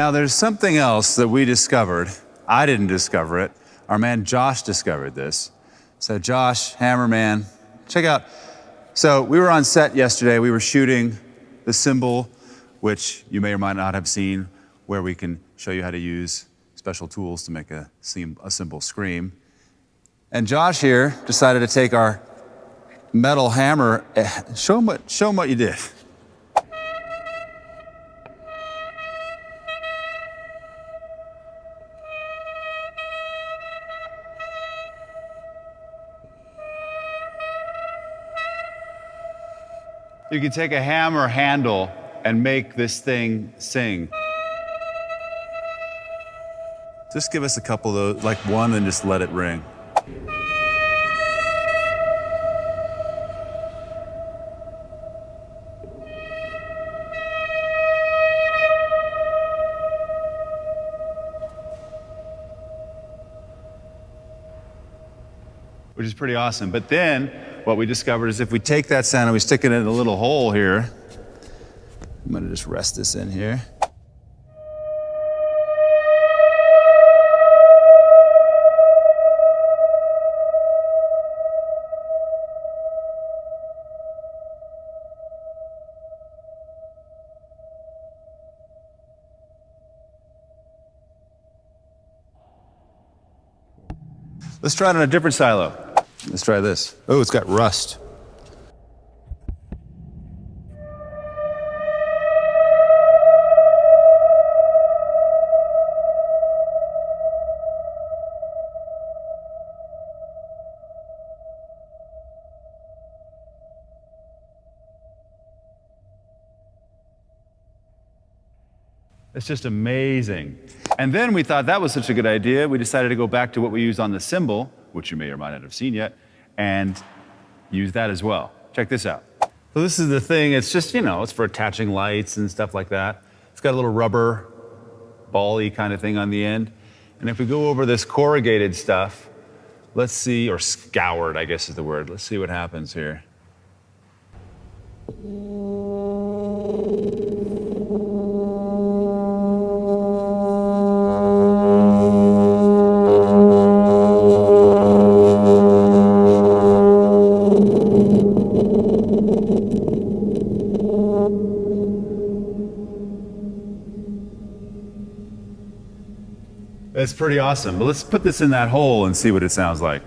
Now, there's something else that we discovered. I didn't discover it. Our man Josh discovered this. So Josh, Hammerman, check out. So we were on set yesterday. We were shooting the cymbal, which you may or might not have seen, where we can show you how to use special tools to make a cymbal scream. And Josh here decided to take our metal hammer. Show him what you did. You can take a hammer handle and make this thing sing. Just give us a couple of those, like one, and just let it ring. Which is pretty awesome. But then what we discovered is if we take that sound and we stick it in a little hole here, I'm gonna just rest this in here. Let's try it on a different silo. Let's try this. Oh, it's got rust. It's just amazing. And then we thought that was such a good idea, we decided to go back to what we used on the cymbal, which you may or might not have seen yet, and use that as well. Check this out. So this is the thing, it's just, it's for attaching lights and stuff like that. It's got a little rubber ball-y kind of thing on the end. And if we go over this corrugated stuff, let's see, or scoured, I guess is the word. Let's see what happens here. It's pretty awesome, but let's put this in that hole and see what it sounds like.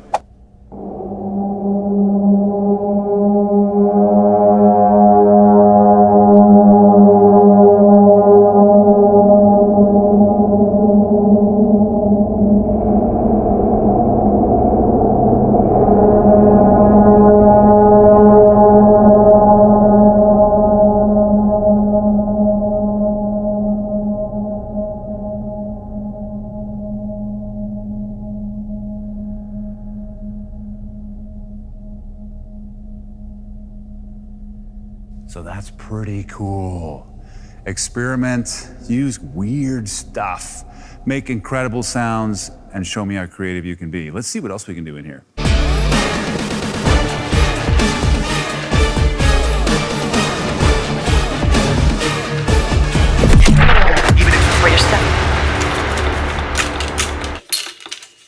So that's pretty cool. Experiment, use weird stuff, make incredible sounds, and show me how creative you can be. Let's see what else we can do in here.